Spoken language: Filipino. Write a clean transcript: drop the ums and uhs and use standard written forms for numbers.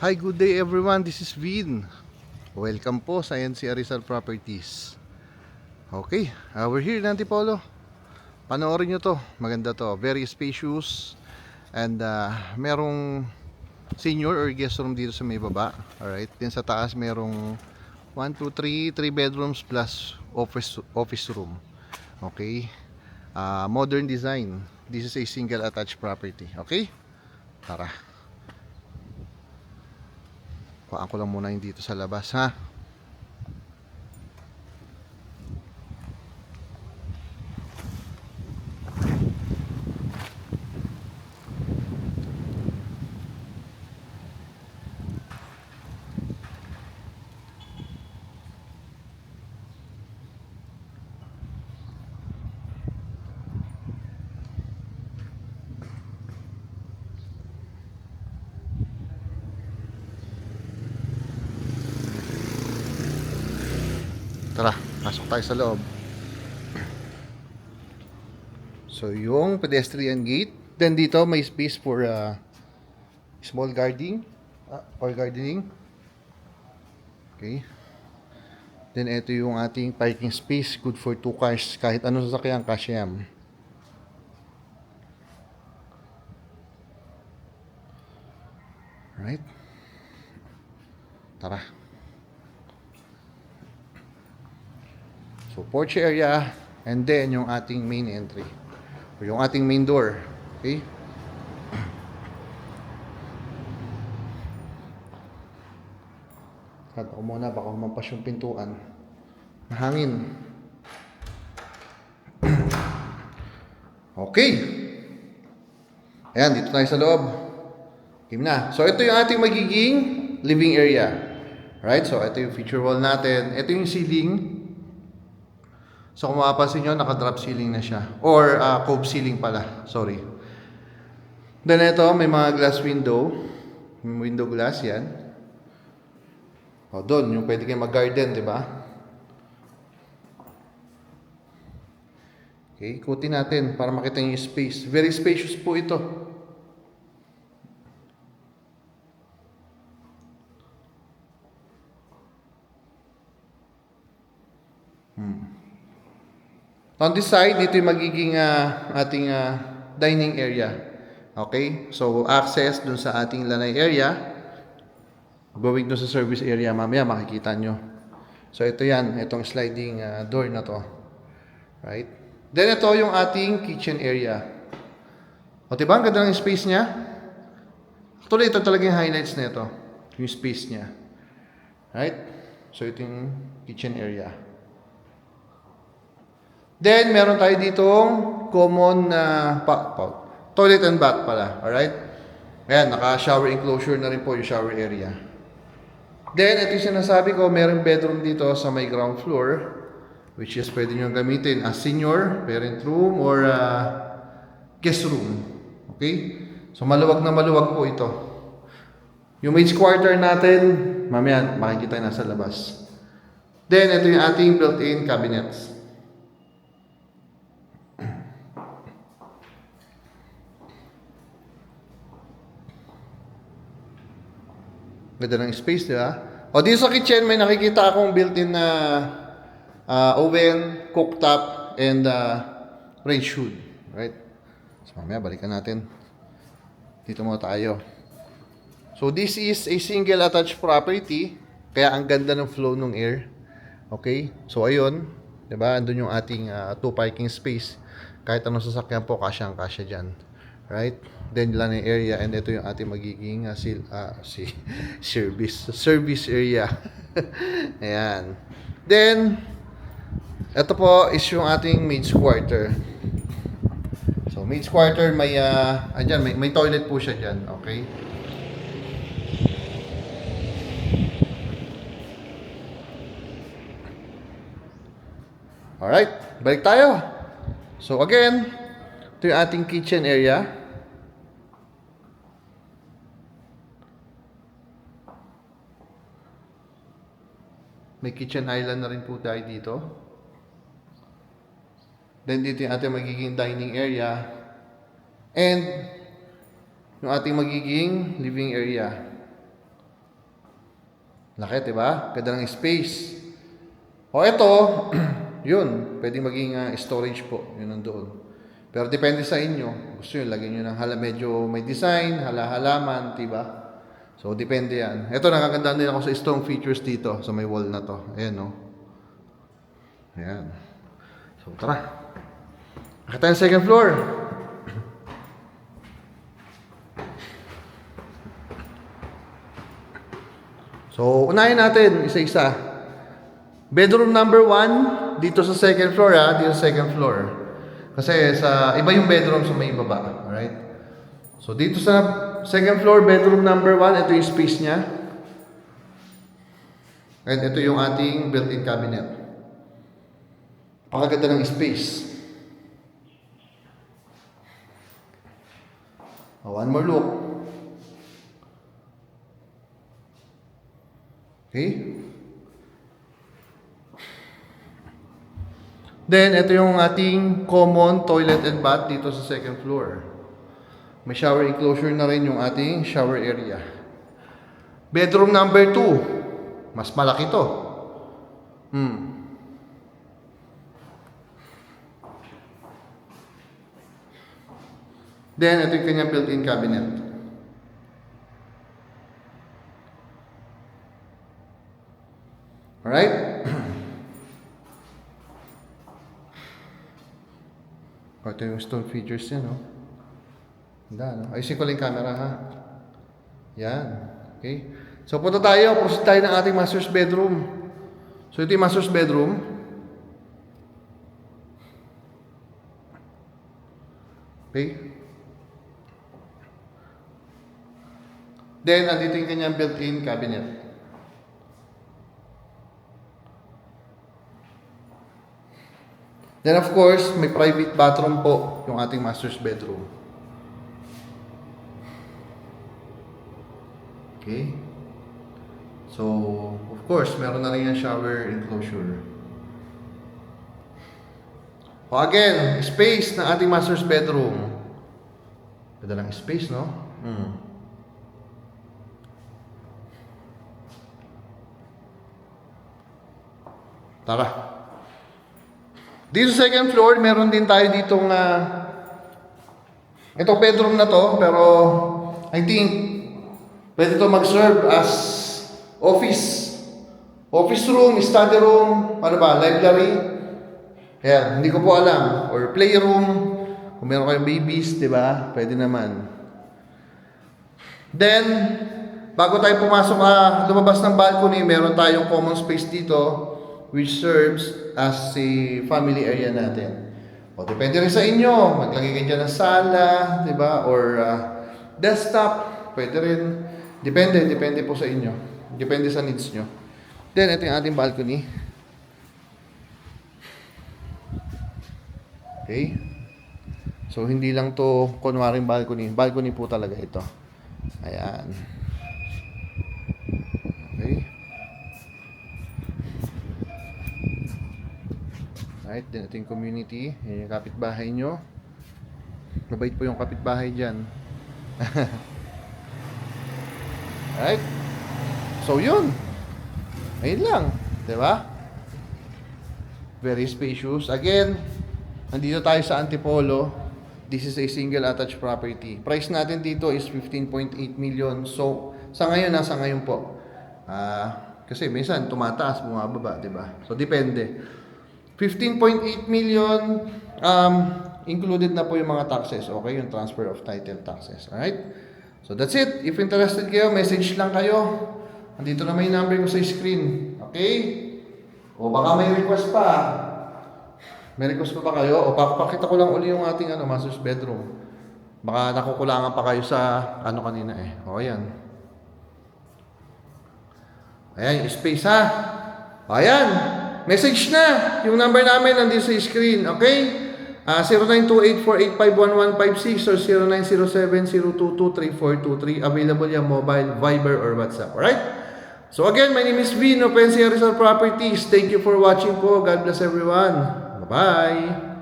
Hi, good day everyone. This is Vin. Welcome po sa NC Rizal Properties. Okay, we're here in Antipolo. Panoorin nyo to. Maganda to. Very spacious. And merong senior or guest room dito sa may baba. Alright. Then sa taas merong 1, 2, 3 bedrooms plus office room. Okay. Modern design. This is a single attached property. Okay? Tara. Kuhaan ko lang muna yung dito sa labas, ha? Tara, pasok tayo sa loob. So, yung pedestrian gate. Then dito may space for small gardening or gardening. Okay. Then ito yung ating parking space. Good for 2 cars. Kahit anong sasakyan, kasya yan. Right. Tara. So, porch area. And then yung ating main entry. O yung ating main door. Okay. Cut ako muna, baka humampas yung pintuan. Mahangin. Okay. Ayan, dito tayo sa loob. Game na. So, ito yung ating magiging living area. Right? So, ito yung feature wall natin. Ito yung ceiling. So, kung mapapansin nyo, naka-drop ceiling na siya. Or, cove ceiling pala. Sorry. Then, ito, may mga glass window. May window glass, yan. O, doon, yung pwede kayo mag-garden, di ba? Okay, ikutin natin para makita yung space. Very spacious po ito. On this side, dito yung magiging ating dining area. Okay? So, access dun sa ating lanay area. Going dun sa service area, mamaya makikita nyo. So, ito yan. Itong sliding door na to. Right? Then, ito yung ating kitchen area. O, diba? Ang ganda ng space niya. Actually, ito talaga yung highlights na ito. Yung space niya. Right? So, ito yung kitchen area. Then, meron tayo ditong common toilet and bath pala. Alright? Ayan, naka-shower enclosure na rin po yung shower area. Then, ito yung sinasabi ko, meron bedroom dito sa may ground floor, which is pwede nyo gamitin as senior, parent room, or guest room. Okay? So, maluwag na maluwag po ito. Yung maid's quarter natin, mamaya makikita na sa labas. Then, ito yung ating built-in cabinets. Ganda ng space, di ba? O, dito sa kitchen, may nakikita akong built-in na oven, cooktop, and range hood. Right? So, mamaya, balikan natin. Dito muna tayo. So, this is a single attached property. Kaya ang ganda ng flow ng air. Okay? So, ayun. Di ba? Andun yung ating 2 parking space. Kahit anong sasakyan po, kasyang-kasya dyan. Right? Then lang yung area, and ito yung ating magiging service area. Ayan. Then ito po is yung ating maid's quarter. So maid's quarter, may andyan, may toilet po siya diyan, okay? Alright, balik tayo. So again, ito yung ating kitchen area. May kitchen island na rin po tayo dito. Then dito yung ating magiging dining area. And yung ating magiging living area. Laki, diba? Ganda ng space. O ito, yun, pwede maging storage po. Yun nandoon. Pero depende sa inyo. Gusto nyo, lagyan nyo ng medyo may design, halaman, diba? So, depende yan. Ito, nakagandaan din ako sa strong features dito, sa may wall na to. Ayan, no? Ayan. So, tara. Akit tayo sa second floor. So, unahin natin isa-isa. Bedroom number 1, dito sa second floor, dito sa second floor. Kasi sa iba yung bedroom sa may baba, alright? So, dito sa second floor, bedroom number 1, ito yung space niya. And ito yung ating built-in cabinet. Pakaganda ng space. One more look. Okay? Then, ito yung ating common toilet and bath dito sa second floor. May shower enclosure na rin yung ating shower area. Bedroom number 2. Mas malaki to. Then, ito yung kanyang built-in cabinet. Alright? Ito yung stone features niya, no? Handa, no? Ayusin ko lang yung camera, ha? Yan. Okay? So, punta tayo. Proceed tayo ng ating master's bedroom. So, ito yung master's bedroom. Okay? Then, andito yung kanyang built-in cabinet. Then of course, may private bathroom po yung ating master's bedroom. Okay? So, of course, meron na rin yung shower enclosure. O again, space ng ating master's bedroom. Ganda lang space, no? Tara. Dito sa second floor, meron din tayo ditong itong bedroom na to, pero I think pwede to mag-serve as office. Office room, study room, ano ba, library. Ayan, hindi ko po alam. Or playroom, kung meron kayong babies, di ba? Pwede naman. Then, bago tayo pumasok lumabas ng balcony, meron tayong common space dito which serves as a family area natin. O, depende rin sa inyo. Maglagay kayo dyan ng sala, di ba? Or desktop, pwede rin. Depende po sa inyo. Depende sa needs nyo. Then, ito yung ating balcony. Okay? So, hindi lang to kunwaring balcony. Balcony po talaga ito. Ayan. Okay? Right, then ito yung community. Yan yung kapitbahay nyo. Mabait po yung kapitbahay dyan. Right? So, yun. Ayun lang. Diba? Very spacious. Again, nandito tayo sa Antipolo. This is a single attached property. Price natin dito is 15.8 million. So, sa ngayon, nasa ngayon po. Kasi minsan, tumataas, bumababa, diba? So, depende. 15.8 million, included na po yung mga taxes. Okay, yung transfer of title taxes. Alright? So, that's it. If interested kayo, message lang kayo. Andito na may number ko sa screen. Okay? O baka may request pa. May request pa kayo? O pakita ko lang uli yung ating master's bedroom. Baka nakukulangan pa kayo sa kanina eh. O, ayan. Ayan, yung space ha. O, ayan. Message na! Yung number namin nandito sa screen, okay? 0928-485-1156 or 0907-022-3423. Available yung mobile, Viber, or WhatsApp. Alright? So again, my name is Vino, Pensi Rizal Properties. Thank you for watching po. God bless everyone. Bye-bye!